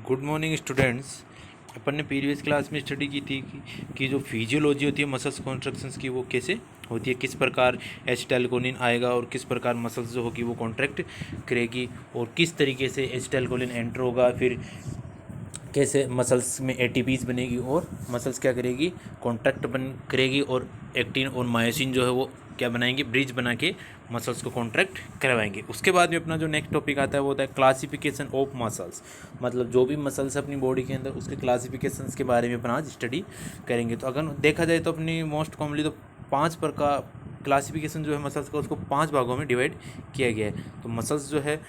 Good morning students. अपन ने previous class में study की थी कि जो फिजियोलॉजी होती है मसल्स कॉन्ट्रैक्शंस की वो कैसे होती है, किस प्रकार एसिटाइलकोलिन आएगा और किस प्रकार मसल्स जो होगी वो कॉन्ट्रैक्ट करेगी और किस तरीके से एसिटाइलकोलिन एंटर होगा, फिर कैसे मसल्स में एटीपीज बनेगी और मसल्स क्या करेगी, कॉन्ट्रैक्ट बन करेगी और एक्टिन और मायोसिन जो है वो क्या बनाएंगे, ब्रिज बना के मसल्स को कॉन्ट्रैक्ट करवाएंगे। उसके बाद में अपना जो नेक्स्ट टॉपिक आता है वो होता है क्लासिफिकेशन ऑफ मसल्स। मतलब जो भी मसल्स अपनी बॉडी के अंदर उसके क्लासिफिकेशंस के बारे में अपना आज स्टडी करेंगे। तो अगर देखा जाए तो अपनी मोस्ट कॉमनली तो 5 प्रकार क्लासिफिकेशन जो है मसल्स का उसको 5 भागों में डिवाइड किया गया है। तो मसल्स जो है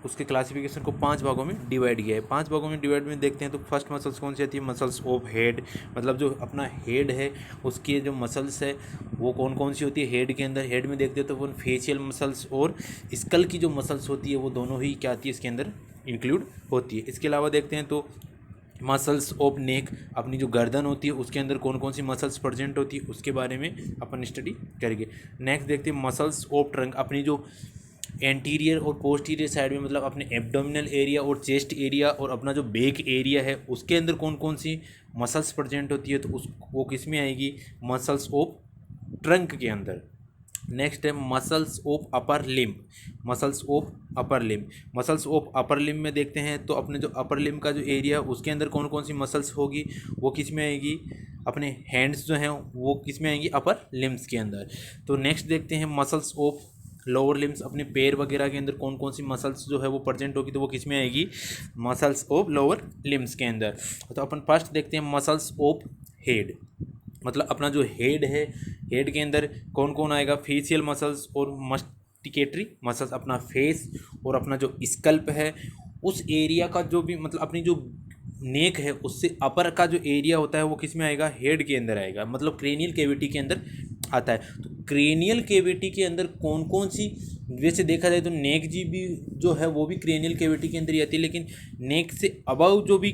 उसके क्लासिफिकेशन को 5 भागों में डिवाइड किया है। 5 भागों में डिवाइड में देखते हैं तो फर्स्ट मसल्स कौन सी आती है, मसल्स ऑफ हेड। मतलब जो अपना हेड है उसकी जो मसल्स है वो कौन कौन सी होती है हेड के अंदर। हेड में देखते हैं तो वो फेशियल मसल्स और स्कल की जो मसल्स होती है वो दोनों ही क्या आती है इसके अंदर इंक्लूड होती है। इसके अलावा देखते हैं तो मसल्स ऑफ नेक, अपनी जो गर्दन होती है उसके अंदर कौन कौन सी मसल्स प्रेजेंट होती है उसके बारे में अपन स्टडी करेंगे। नेक्स्ट देखते हैं मसल्स ऑफ ट्रंक, अपनी जो एंटीरियर और पोस्टीरियर साइड में मतलब अपने एब्डोमिनल एरिया और चेस्ट एरिया और अपना जो बैक एरिया है उसके अंदर कौन कौन सी मसल्स प्रेजेंट होती है तो उस वो किस में आएगी, मसल्स ऑफ ट्रंक के अंदर। नेक्स्ट है muscles of upper limb, muscles of upper limb. Muscles of upper limb में देखते हैं तो अपने जो अपर लिम्ब का जो एरिया है उसके अंदर कौन कौन सी मसल्स होगी, वो किस में आएगी, अपने हैंड्स जो हैं वो किस में आएंगी, अपर लिम्ब्स के अंदर। तो नेक्स्ट देखते हैं मसल्स ऑफ लोअर लिम्स, अपने पैर वगैरह के अंदर कौन कौन सी मसल्स जो है वो प्रेजेंट होगी तो वो किस में आएगी, मसल्स ऑफ लोअर लिम्स के अंदर। तो अपन फर्स्ट देखते हैं मसल्स ऑफ हेड। मतलब अपना जो हेड है, हेड के अंदर कौन कौन आएगा, फेशियल मसल्स और मस्टिकेटरी मसल्स। अपना फेस और अपना जो स्कल्प है उस एरिया का जो भी मतलब अपनी जो नेक है उससे अपर का जो एरिया होता है वो किस में आएगा, हेड के अंदर आएगा, मतलब क्रेनियल कैविटी के अंदर आता है। तो क्रेनियल कैविटी के अंदर कौन कौन सी, वैसे देखा जाए तो नेक जी भी जो है वो भी क्रेनियल कैविटी के अंदर ही आती है, लेकिन नेक से अबव जो भी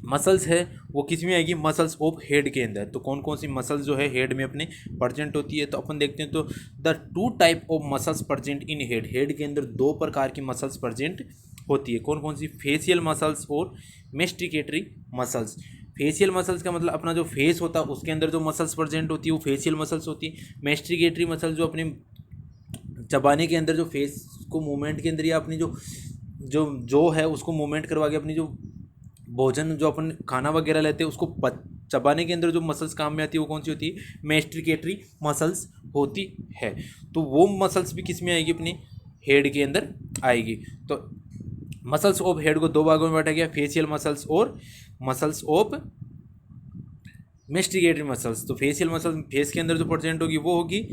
मसल्स है वो किस में आएगी, मसल्स ऑफ हेड के अंदर। तो कौन कौन सी मसल्स जो है हेड में अपने प्रेजेंट होती है तो अपन देखते हैं तो the 2 type of muscles present in head. Head के अंदर 2 प्रकार की मसल्स प्रेजेंट होती है। कौन कौन सी, फेशियल मसल्स और मेस्टिकेटरी मसल्स। फेशियल मसल्स का मतलब अपना जो फेस होता है उसके अंदर जो मसल्स प्रेजेंट होती है वो फेशियल मसल्स होती है। मेस्टिकेटरी मसल जो अपने चबाने के अंदर जो फेस को मूवमेंट के अंदर या अपनी जो है उसको मूवमेंट करवा के अपनी जो भोजन जो अपन खाना वगैरह लेते हैं उसको चबाने के अंदर जो मसल्स काम में आती है वो कौन सी होती है, मेस्टिकेटरी मसल्स होती है। तो वो मसल्स भी किस में आएगी, अपनी हेड के अंदर आएगी। तो मसल्स ऑफ हेड को 2 भागों में बांटा गया, फेशियल मसल्स और मसल्स ऑफ मेस्टिकेटरी मसल्स। तो फेशियल मसल फेस के अंदर जो प्रेजेंट होगी वो होगी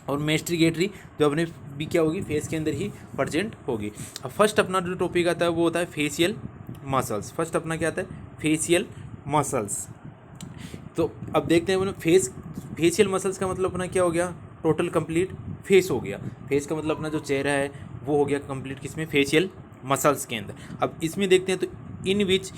और मेस्टिकेटरी जो अपने भी क्या होगी, फेस के अंदर ही प्रेजेंट होगी। अब फर्स्ट अपना जो टॉपिक आता है वो होता है फेशियल मसल्स। फर्स्ट अपना क्या आता है, फेशियल मसल्स। तो अब देखते हैं फेशियल मसल्स का मतलब अपना क्या हो गया, टोटल कंप्लीट फेस हो गया। फेस का मतलब अपना जो चेहरा है वो हो गया कंप्लीट किसमें, फेशियल मसल्स के अंदर। अब इसमें देखते हैं तो इन विच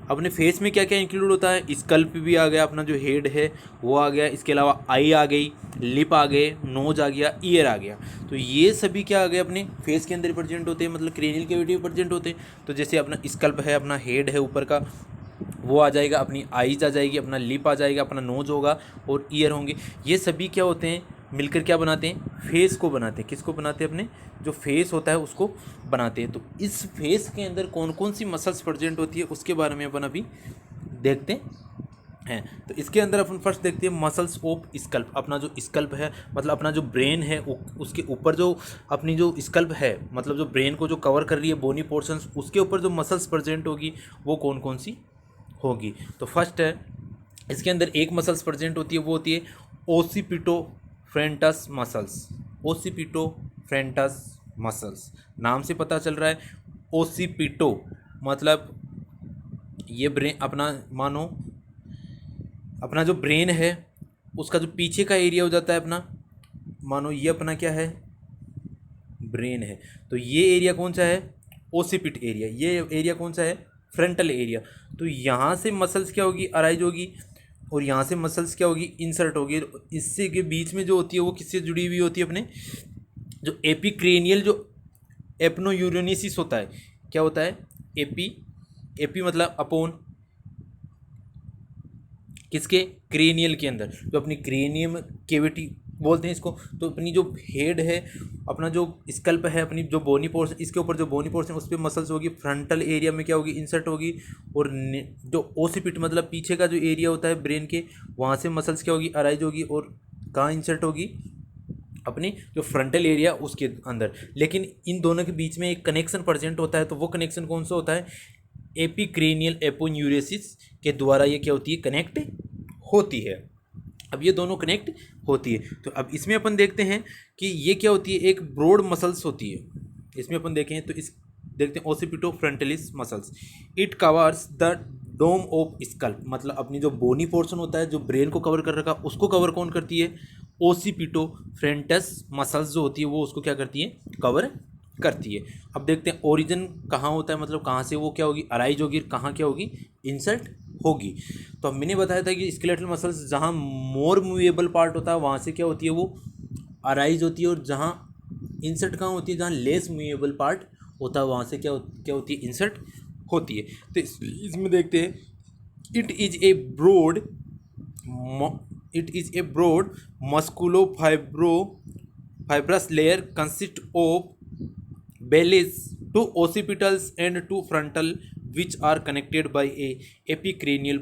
अपने फेस में क्या क्या इंक्लूड होता है, स्कल्प भी आ गया, अपना जो हेड है वो आ गया, इसके अलावा आई आ गई, लिप आ गए, नोज आ गया, ईयर आ गया। तो ये सभी क्या आ गए अपने फेस के अंदर प्रेजेंट होते हैं, मतलब क्रेनियल कैविटी में प्रेजेंट होते हैं। तो जैसे अपना स्कल्प है, अपना हेड है ऊपर का वो आ जाएगा, अपनी आईज आ जाएगी, अपना लिप आ जाएगा, अपना नोज होगा और ईयर होंगे। ये सभी क्या होते हैं, मिलकर क्या बनाते हैं, फेस को बनाते हैं। किसको बनाते हैं, अपने जो फेस होता है उसको बनाते हैं। तो इस फेस के अंदर कौन कौन सी मसल्स प्रेजेंट होती है उसके बारे में अपन अभी देखते हैं। तो इसके अंदर अपन फर्स्ट देखते हैं मसल्स ऑफ स्कल्प। अपना जो स्कल्प है मतलब अपना जो ब्रेन है उसके ऊपर जो अपनी जो स्कल्प है मतलब जो ब्रेन को जो कवर कर रही है बोनी पोर्शंस, उसके ऊपर जो मसल्स प्रेजेंट होगी वो कौन कौन सी होगी। तो फर्स्ट है इसके अंदर एक मसल्स प्रेजेंट होती है वो होती है ओसिपिटो फ्रेंटस मसल्स। ओसिपिटो फ्रेंटस मसल्स नाम से पता चल रहा है, ओसिपिटो मतलब ये ब्रेन अपना मानो अपना जो ब्रेन है उसका जो पीछे का एरिया हो जाता है अपना, मानो ये अपना क्या है, ब्रेन है। तो ये एरिया कौन सा है, ओसिपिट एरिया। ये एरिया कौन सा है, फ्रंटल एरिया। तो यहाँ से मसल्स क्या होगी, अराइज होगी और यहाँ से मसल्स क्या होगी, इंसर्ट होगी। इससे के बीच में जो होती है वो किससे जुड़ी हुई होती है, अपने जो एपिक्रेनियल जो एपनोयूरोनिसिस होता है, क्या होता है, एपी मतलब अपोन, किसके, क्रेनियल के अंदर, जो अपनी क्रेनियम केविटी बोलते हैं इसको, तो अपनी जो हेड है, अपना जो स्कल्प है, अपनी जो बोनी पोर्शन, इसके ऊपर जो बोनी पोर्शन उस पर मसल्स होगी, फ्रंटल एरिया में क्या होगी, इंसर्ट होगी, और जो ओसिपिट मतलब पीछे का जो एरिया होता है ब्रेन के, वहाँ से मसल्स क्या होगी, अराइज होगी, और कहाँ इंसर्ट होगी, अपनी जो फ्रंटल एरिया उसके अंदर। लेकिन इन दोनों के बीच में एक कनेक्शन प्रेजेंट होता है, तो वो कनेक्शन कौन सा होता है, एपिक्रेनियल एपोन्यूरेसिस के द्वारा ये क्या होती है, कनेक्ट होती है। अब ये दोनों कनेक्ट होती है, तो अब इसमें अपन देखते हैं कि ये क्या होती है, एक ब्रॉड मसल्स होती है। इसमें अपन देखें तो इस देखते हैं occipitofrontalis muscles, it covers the dome of scalp, मतलब अपनी जो बोनी पोर्शन होता है जो ब्रेन को कवर कर रखा, उसको कवर कौन करती है, ओसिपिटो फ्रंटस मसल्स जो होती है वो उसको क्या करती है, कवर करती है। अब देखते हैं ओरिजिन कहाँ होता है, मतलब कहाँ से वो क्या होगी, अराइज होगी, कहाँ क्या होगी, इंसर्ट होगी। तो मैंने बताया था कि स्केलेटल मसल्स जहाँ मोर मूवेबल पार्ट होता है वहाँ से क्या होती है, वो अराइज होती है, और जहाँ इंसर्ट कहाँ होती है, जहाँ लेस मूवेबल पार्ट होता है वहाँ से क्या होती है, इंसर्ट होती है। तो इसमें देखते हैं, it is a broad musculo fibrous layer consist of bellies, two occipitals and two frontal, which are connected by a epicranial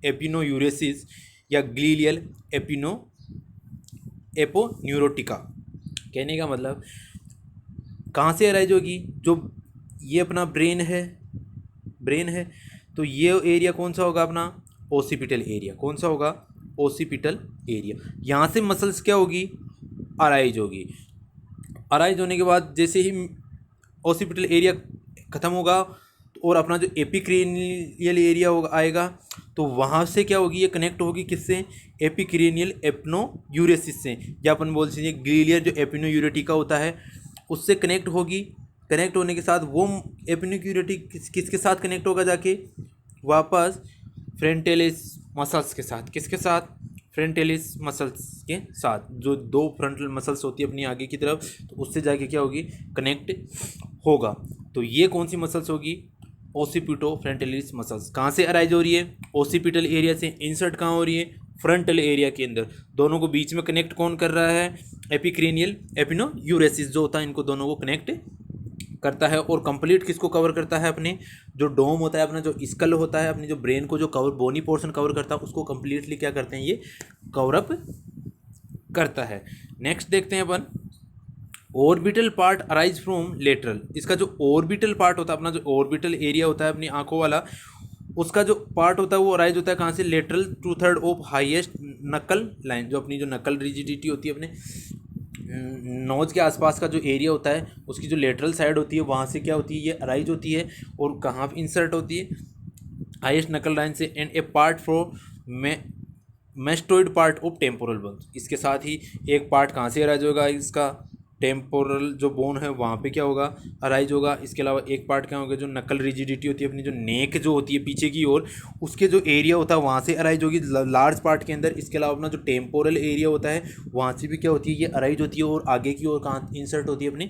एपिनोयूरेसिस या ग्लीलियल एपोन्यूरोटिका। कहने का मतलब कहाँ से अराइज होगी, जो ये अपना ब्रेन है तो ये एरिया कौन सा होगा, अपना ओसिपिटल एरिया। कौन सा होगा, ओसिपिटल एरिया। यहाँ से मसल्स क्या होगी, अराइज होगी। अराइज होने के बाद जैसे ही ओसिपिटल एरिया ख़त्म होगा और अपना जो एपिक्रेनियल एरिया होगा आएगा, तो वहाँ से क्या होगी, ये कनेक्ट होगी किससे, एपिक्रेनियल एपनोयूरेसिस से, या अपन बोल सकते हैं ग्लीलियर जो एपिनोयूरेटिका होता है उससे कनेक्ट होगी। कनेक्ट होने के साथ वो एपिनोयूरेटिक किसके साथ कनेक्ट होगा, जाके वापस फ्रंटलिस मसल्स के साथ। किसके साथ, फ्रंटलिस मसल्स के साथ, जो दो फ्रंटल मसल्स होती है अपनी आगे की तरफ, तो उससे जाके क्या होगी, कनेक्ट होगा। तो ये कौन सी मसल्स होगी, ओसिपिटो फ्रंटलिस मसल्स। कहाँ से अराइज हो रही है, ओसिपिटल एरिया से। इंसर्ट कहाँ हो रही है, फ्रंटल एरिया के अंदर। दोनों को बीच में कनेक्ट कौन कर रहा है, एपिक्रेनियल एपिनोयूरेसिस जो होता है इनको दोनों को कनेक्ट करता है। और कंप्लीट किसको कवर करता है, अपने जो डोम होता है, अपना जो स्कल होता है, अपनी जो ब्रेन को जो कवर बोनी पोर्शन कवर करता है उसको कंप्लीटली क्या करते हैं, ये कवर अप करता है। नेक्स्ट देखते हैं अपन, orbital part arise from lateral. इसका जो ऑर्बिटल पार्ट होता है, अपना जो ऑर्बिटल एरिया होता है अपनी आंखों वाला, उसका जो पार्ट होता है वो अराइज होता है कहाँ से, लेटरल 2/3 ऑफ हाईएस्ट नकल लाइन। जो अपनी जो नकल रिजिडिटी होती है अपने नोज के आसपास का जो एरिया होता है उसकी जो लेटरल साइड होती है वहाँ से क्या होती है, ये अराइज होती है। और कहाँ पे इंसर्ट होती है, हाईएस्ट नकल लाइन से। And A part from mastoid part of temporal bone. इसके साथ ही एक पार्ट कहाँ से अराइज होगा, इसका टेम्पोरल जो बोन है वहाँ पे क्या होगा, अराइज होगा। इसके अलावा एक पार्ट क्या होगा, जो नकल रिजिडिटी होती है अपनी जो नेक जो होती है पीछे की ओर, उसके जो एरिया होता है वहाँ से अराइज होगी लार्ज पार्ट के अंदर। इसके अलावा अपना जो टेम्पोरल एरिया होता है वहाँ से भी क्या होती है, ये अराइज होती है। और आगे की ओर कहाँ इंसर्ट होती है, अपनी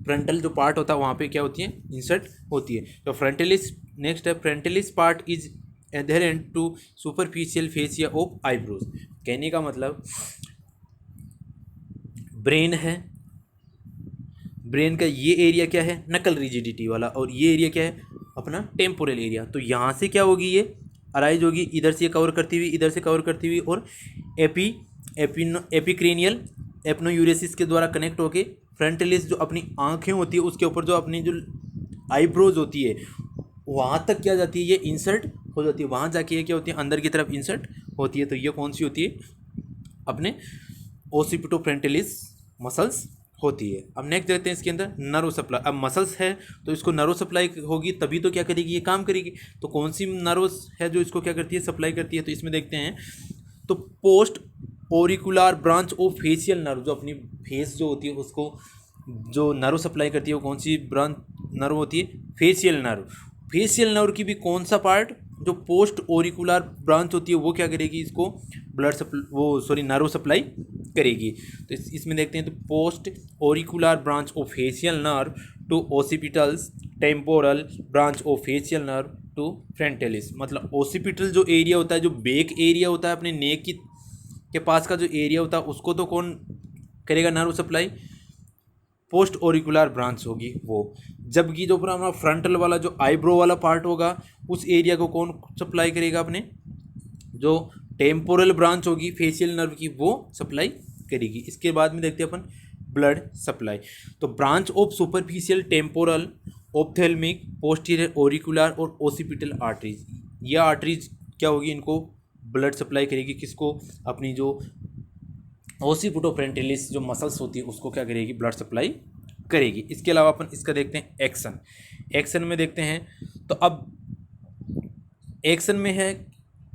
फ्रंटल जो पार्ट होता है वहाँ पे क्या होती है, इंसर्ट होती है। तो फ्रंटलिस, नेक्स्ट है frontalis part is adherent to superficial fascia of eyebrows. कहने का मतलब ब्रेन है, ब्रेन का ये एरिया क्या है, नकल रिजिडिटी वाला, और ये एरिया क्या है, अपना टेम्पोरल एरिया। तो यहाँ से क्या होगी, ये अराइज होगी, इधर से कवर करती हुई, इधर से कवर करती हुई, और एपिक्रेनियल एपनोयूरेसिस के द्वारा कनेक्ट होके फ्रंटलिस जो अपनी आँखें होती है उसके ऊपर जो अपनी जो आईब्रोज होती है वहाँ तक क्या जाती है, ये इंसर्ट हो जाती है। वहाँ जाके ये क्या होती है, अंदर की तरफ इंसर्ट होती है। तो ये कौन सी होती है, अपने ओसिपिटो फ्रंटलिस मसल्स होती है। अब नेक्स्ट देखते हैं इसके अंदर नर्व सप्लाई। अब मसल्स है तो इसको नर्व सप्लाई होगी तभी तो क्या करेगी, ये काम करेगी। तो कौन सी नर्व्स है जो इसको क्या करती है, सप्लाई करती है। तो इसमें देखते हैं, तो post auricular branch of facial nerve, जो अपनी फेस जो होती है उसको जो नर्व सप्लाई करती है वो कौन सी ब्रांच नर्व होती है, फेशियल नर्व। फेशियल नर्व की भी कौन सा पार्ट, जो पोस्ट ओरिकुलर ब्रांच होती है वो क्या करेगी, इसको नर्व सप्लाई करेगी। तो इसमें देखते हैं, तो post auricular branch of facial nerve to occipitals temporal branch of facial nerve to frontalis. मतलब ओसिपिटल जो एरिया होता है, जो बेक एरिया होता है अपने नेक की के पास का जो एरिया होता है, उसको तो कौन करेगा nerve supply? Post auricular branch होगी वो। जबकि जो पूरा हमारा फ्रंटल वाला जो आईब्रो वाला पार्ट होगा, उस एरिया को कौन सप्लाई करेगा? अपने जो टेम्पोरल ब्रांच होगी फेशियल नर्व की, वो सप्लाई करेगी। इसके बाद में देखते हैं अपन ब्लड सप्लाई। तो branch of superficial temporal ophthalmic posterior auricular और ओसिपिटल आर्टरीज, ये आर्टरीज क्या होगी? इनको ब्लड सप्लाई करेगी। किसको? अपनी जो ओसिपिटोफ्रंटालिस जो मसल्स होती है उसको क्या करेगी? ब्लड सप्लाई करेगी। इसके अलावा अपन इसका देखते हैं एक्शन। एक्शन में देखते हैं तो अब एक्शन में है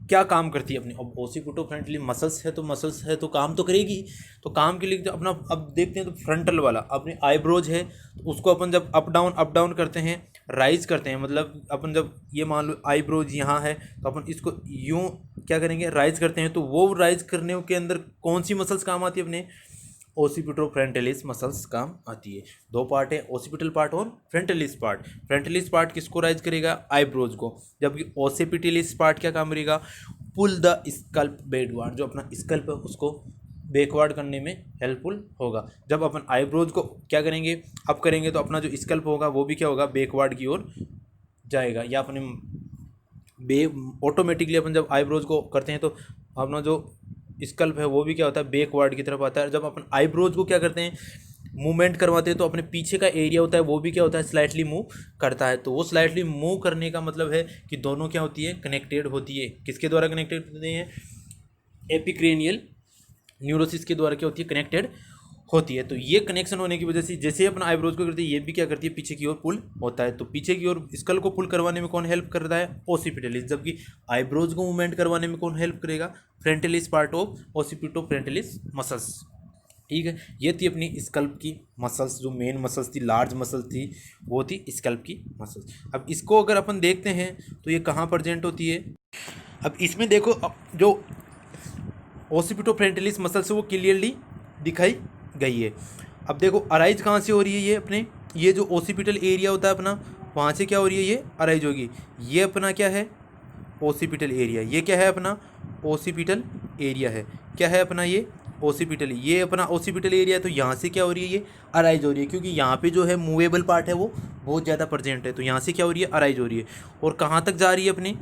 क्या काम करती है अपनी? अब ओसिपिटोफ्रंटालिस मसल्स है तो मसल्स है तो काम तो करेगी। तो काम के लिए जो अपना अब देखते हैं तो फ्रंटल वाला अपने आईब्रोज है, तो उसको अपन जब अप डाउन करते हैं, राइज करते हैं, मतलब अपन जब ये मान लो आईब्रोज यहाँ है तो अपन इसको यूँ क्या करेंगे? राइज करते हैं। तो वो राइज करने के अंदर कौन सी मसल्स काम आती है? अपने ओसिपिटोफ्रंटालिस मसल्स काम आती है। दो पार्ट है, ओसिपिटल पार्ट और फ्रंटालिस पार्ट। फ्रंटालिस पार्ट किसको राइज करेगा? आईब्रोज को। जबकि ओसिपिटलिस पार्ट क्या काम करेगा? पुल द स्कल्प बैकवर्ड, जो अपना स्कल्प है उसको बैकवर्ड करने में हेल्पफुल होगा। जब अपन आईब्रोज को क्या करेंगे? अप करेंगे तो अपना जो स्कल्प होगा वो भी क्या होगा? बैकवर्ड की ओर जाएगा। या अपने ऑटोमेटिकली अपन जब आईब्रोज को करते हैं तो अपना जो स्कल्प है वो भी क्या होता है? बैकवर्ड की तरफ आता है। जब अपन आईब्रोज को क्या करते हैं? मूवमेंट करवाते हैं तो अपने पीछे का एरिया होता है वो भी क्या होता है? स्लाइटली मूव करता है। तो वो स्लाइटली मूव करने का मतलब है कि दोनों क्या होती है? कनेक्टेड होती है। किसके द्वारा कनेक्टेड होते हैं? एपिक्रेनियल न्यूरोसिस के द्वारा क्या होती है? कनेक्टेड होती है। तो ये कनेक्शन होने की वजह से जैसे ही अपना आईब्रोज को करती है, ये भी क्या करती है? पीछे की ओर पुल होता है। तो पीछे की ओर स्कल को पुल करवाने में कौन हेल्प करता है? ओसिपिटलिस। जबकि आईब्रोज को मूवमेंट करवाने में कौन हेल्प करेगा? Frontalis part of ओसिपिटोफ्रंटालिस muscles. ठीक है, ये थी अपनी स्कल्प की मसल्स, जो मेन मसल्स थी, लार्ज मसल्स थी, वो थी स्कल्प की मसल्स। अब इसको अगर अपन देखते हैं तो ये कहाँ प्रेजेंट होती है? अब इसमें देखो, जो ओसिपिटोफ्रंटालिस मसल्स है वो क्लियरली दिखाई गई है। अब देखो अराइज कहाँ से हो रही है? ये अपने ये जो ओसिपिटल एरिया होता है अपना, वहाँ से क्या हो रही है? ये अराइज होगी। ये अपना क्या है? Occipital area. ये क्या है? अपना ओसिपिटल एरिया है। क्या है अपना? ये ओसिपिटल। ये अपना ओसिपिटल एरिया है। तो यहाँ से क्या हो रही है? ये अराइज हो रही है, क्योंकि यहाँ पे जो है मूवेबल पार्ट है वो बहुत ज़्यादा प्रेजेंट है। तो यहाँ से क्या हो रही है? अराइज हो रही है। और कहाँ तक जा रही है अपनी?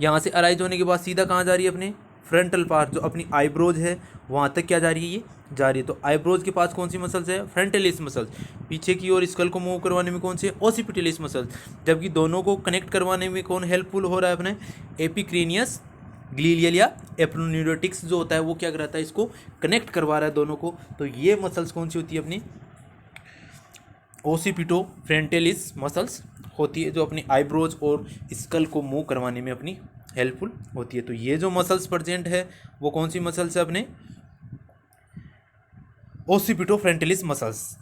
यहाँ से अराइज होने के बाद सीधा कहाँ जा रही है? अपने फ्रंटल पार्ट, जो अपनी आईब्रोज है वहाँ तक क्या जा रही है? ये जा रही है। तो आईब्रोज के पास कौन सी मसल्स है? Frontalis muscles. पीछे की ओर स्कल को मूव करवाने में कौन सी है? ओसिपिटलिस मसल्स। जबकि दोनों को कनेक्ट करवाने में कौन हेल्पफुल हो रहा है? अपने एपिक्रेनियस ग्लीलियल या एप्रोन्यूरोटिक्स जो होता है वो क्या कराता है? इसको कनेक्ट करवा रहा है दोनों को। तो ये मसल्स कौन सी होती है? अपनी ओसिपिटोफ्रंटालिस मसल्स होती है, जो अपनी आईब्रोज और स्कल को मूव करवाने में अपनी हेल्पफुल होती है। तो ये जो मसल्स प्रेजेंट है वो कौन सी मसल्स है? अपने ओसिपिटोफ्रंटालिस मसल्स।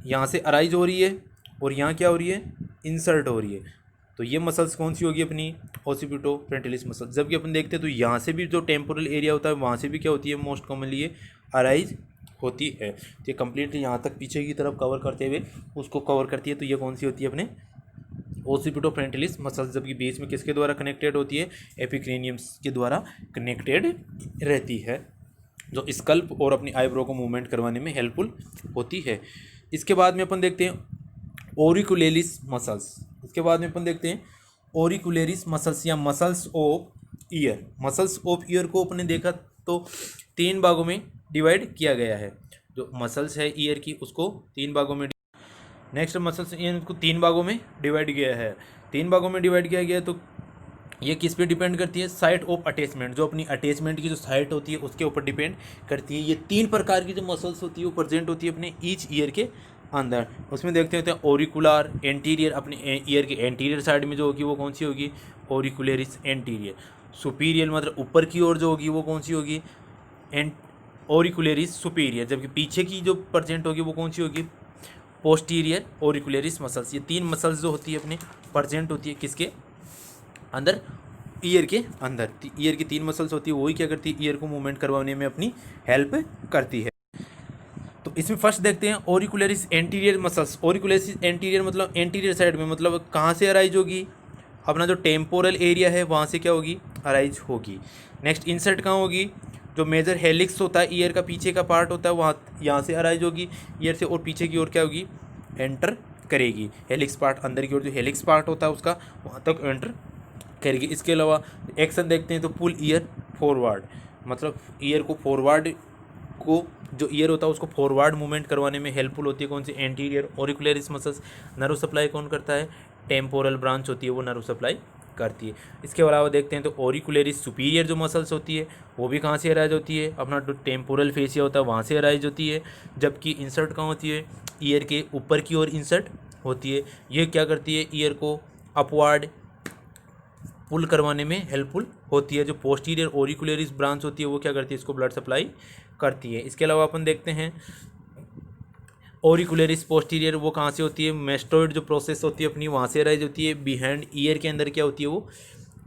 यहाँ से अराइज हो रही है और यहाँ क्या हो रही है? इंसर्ट हो रही है। तो ये मसल्स कौन सी होगी? अपनी ओसिपिटोफ्रंटालिस मसल्स। जबकि अपन देखते हैं तो यहाँ से भी जो टेम्पोरल एरिया होता है वहाँ से भी क्या होती है? मोस्ट कॉमनली ये अराइज होती है। तो ये कंप्लीटली यहाँ तक पीछे की तरफ कवर करते हुए उसको कवर करती है। तो ये कौन सी होती है? अपने ओसिपिटोफ्रंटालिस मसल्स। जबकि बीच में किसके द्वारा कनेक्टेड होती है? एपिक्रेनियम्स के द्वारा कनेक्टेड रहती है, जो स्कल्प और अपनी आईब्रो को मूवमेंट करवाने में हेल्पफुल होती है। इसके बाद में अपन देखते हैं ओरिकुलेरिस मसल्स। इसके बाद में अपन देखते हैं ओरिकुलेरिस मसल्स या muscles of year. Muscles of year को अपने देखा तो 3 भागों में डिवाइड किया गया है। जो मसल्स है ईयर की उसको 3 भागों में, नेक्स्ट मसल्स ईयर को 3 भागों में डिवाइड किया है। 3 भागों में डिवाइड किया गया है। तो ये किस पे डिपेंड करती है? साइट ऑफ अटैचमेंट, जो अपनी अटैचमेंट की जो साइट होती है उसके ऊपर डिपेंड करती है। ये 3 प्रकार की जो मसल्स होती है वो प्रेजेंट होती है अपने ईच ईयर के अंदर। उसमें देखते हैं ओरिकुलर एंटीरियर, अपने ईयर के एंटीरियर साइड में जो होगी वो कौन सी होगी? ओरिकुलेरिस एंटीरियर। सुपीरियर मतलब ऊपर की ओर जो होगी वो कौन सी होगी? ओरिकुलेरिस सुपीरियर। जबकि पीछे की जो प्रेजेंट होगी वो कौन सी होगी? Posterior auricularis muscles. ये 3 मसल्स जो होती है अपने प्रेजेंट होती है किसके अंदर? ईयर के अंदर। ईयर की 3 मसल्स होती है, वही क्या करती है? ईयर को मूवमेंट करवाने में अपनी हेल्प करती है। तो तो इसमें फर्स्ट देखते हैं ऑरिकुलरिस एंटीरियर मसल्स। ऑरिकुलरिस एंटीरियर मतलब एंटीरियर साइड में, मतलब कहाँ से अराइज होगी, अपना जो टेम्पोरल एरिया है वहाँ से क्या होगी, अराइज होगी। नेक्स्ट इंसर्ट कहाँ होगी, जो मेजर हेलिक्स होता है, ईयर का पीछे का पार्ट होता है, वहाँ यहाँ से अराइज होगी ईयर से, और पीछे की ओर क्या होगी, एंटर करेगी। हेलिक्स पार्ट अंदर की ओर जो हेलिक्स पार्ट होता है उसका वहाँ तक एंटर करेगी। इसके अलावा एक्शन देखते हैं तो पुल ईयर फॉरवर्ड, मतलब ईयर को फॉरवर्ड को, जो ईयर होता है उसको फॉरवर्ड मूवमेंट करवाने में हेल्पफुल होती है कौन सी, एंटीरियर ऑरिकुलरिस मसल्स। नर्व सप्लाई कौन करता है, टेम्पोरल ब्रांच होती है वो नर्व सप्लाई करती है। इसके अलावा देखते हैं तो ऑरिकुलरिस सुपीरियर जो मसल्स होती है वो भी कहाँ से अराइज होती है, अपना जो टेम्पोरल फेसिया होता है वहाँ से अराइज होती है। जबकि इंसर्ट कहाँ होती है, ईयर के ऊपर की ओर इंसर्ट होती है। ये क्या करती है, ईयर को अपवर्ड पुल करवाने में हेल्पफुल होती है। जो पोस्टीरियर ऑरिकुलरिस ब्रांच होती है वो क्या करती है, इसको ब्लड सप्लाई करती है। इसके अलावा अपन देखते हैं ऑरिकुलरिस पोस्टीरियर, वो कहाँ से होती है, मेस्टोइड जो प्रोसेस होती है अपनी वहाँ से अराइज होती है। बिहाइंड ईयर के अंदर क्या होती है, वो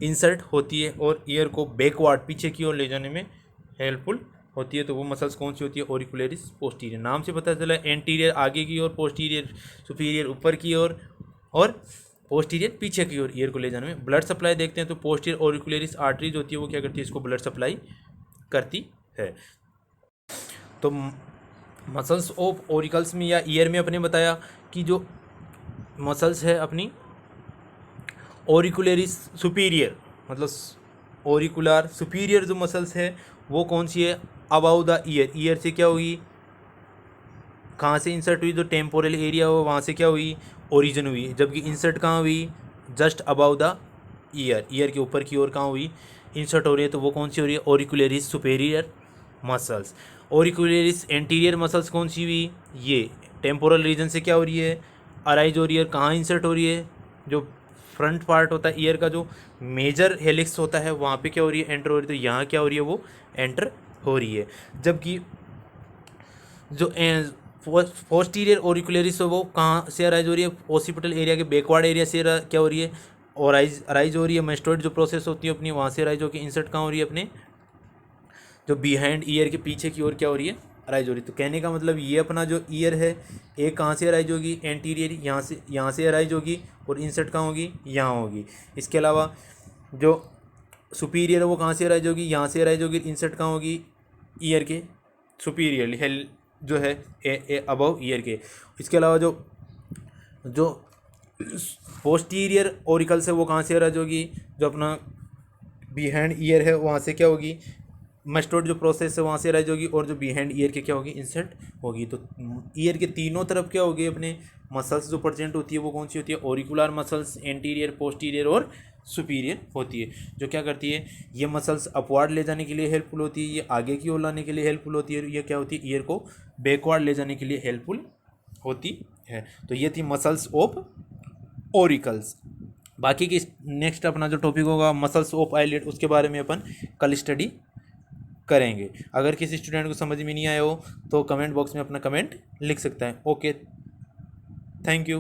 इंसर्ट होती है और ईयर को बैकवर्ड पीछे की ओर ले जाने में हेल्पफुल होती है। तो वो मसल्स कौन सी होती है, ऑरिकुलरिस पोस्टीरियर। नाम से पता चला एंटीरियर आगे की ओर, पोस्टीरियर सुपीरियर ऊपर की ओर, और पोस्टीरियर पीछे की ओर ईयर को ले जाने में। ब्लड सप्लाई देखते हैं तो पोस्टीरियर ऑरिकुलरिस आर्टरीज होती है वो क्या करती है, इसको ब्लड सप्लाई करती है। तो मसल्स ऑफ ऑरिकल्स में या ईयर में अपने बताया कि जो मसल्स है अपनी ऑरिकुलरिस सुपीरियर, मतलब ऑरिकुलर सुपीरियर जो मसल्स है वो कौन सी है, अबाउ द ईयर। ईयर से क्या हुई, कहाँ से इंसर्ट हुई, जो टेम्पोरल एरिया हो वहाँ से क्या हुई, ओरिजिन हुई। जबकि इंसर्ट कहाँ हुई, just about the year, year के ऊपर की ओर कहाँ हुई, इंसर्ट हो रही है। तो वो कौन सी हो रही है, ऑरिकुलरिस सुपेरियर मसल्स। ऑरिकुलरिस एंटीरियर मसल्स कौन सी हुई, ये टेम्पोरल रीजन से क्या हो रही है, अराइज हो रही है। कहाँ इंसर्ट हो रही है, जो फ्रंट पार्ट होता है ईयर का, जो मेजर हेलिक्स होता है वहाँ पे क्या हो रही है, एंटर हो रही है। तो यहाँ क्या हो रही है, वो एंटर हो रही है। जबकि जो पोस्टीरियर ऑरिकुलरिस है वो कहाँ से अराइज हो रही है, ओसिपिटल एरिया के बैकवर्ड एरिया से क्या हो रही है, और अराइज हो रही है। मेस्टोइड जो प्रोसेस होती है अपनी वहाँ से अराइज होकर इंसर्ट कहाँ हो रही है, अपने जो बिहाइंड ईयर के पीछे की ओर क्या हो रही है, अराइज हो रही है। तो कहने का मतलब ये अपना जो ईयर है एक कहाँ से अराइज होगी, एंटीरियर यहाँ से अराइज होगी, और इंसर्ट कहाँ होगी, यहाँ होगी। इसके अलावा जो सुपीरियर है वो कहाँ से अराइज होगी, यहाँ से अराइज होगी, इंसर्ट कहाँ होगी, ईयर के सुपीरियर हेल जो है अबव ईयर के। इसके अलावा जो जो पोस्टीरियर ऑरिकल्स है वो कहाँ से अराइज होगी, जो अपना बिहाइंड ईयर है वहाँ से क्या होगी, मेस्टोइड जो प्रोसेस है वहाँ से अराइज होगी, और जो बिहाइंड ईयर के क्या होगी, इंसर्ट होगी। तो ईयर के तीनों तरफ क्या होगी, अपने मसल्स जो प्रेजेंट होती है वो कौन सी होती है, ऑरिकुलर मसल्स, एंटीरियर, पोस्टीरियर और सुपीरियर होती है। जो क्या करती है, ये मसल्स अपवर्ड ले जाने के लिए हेल्पफुल होती है, ये आगे की ओर लाने के लिए हेल्पफुल होती है, ये क्या होती है, ईयर को बैकवर्ड ले जाने के लिए हेल्पफुल होती है। तो ये थी मसल्स ऑफ ऑरिकल्स। बाकी की नेक्स्ट अपना जो टॉपिक होगा मसल्स ऑफ आईलिड, उसके बारे में अपन कल स्टडी करेंगे। अगर किसी स्टूडेंट को समझ में नहीं आया हो तो कमेंट बॉक्स में अपना कमेंट लिख सकता है। Okay, thank you.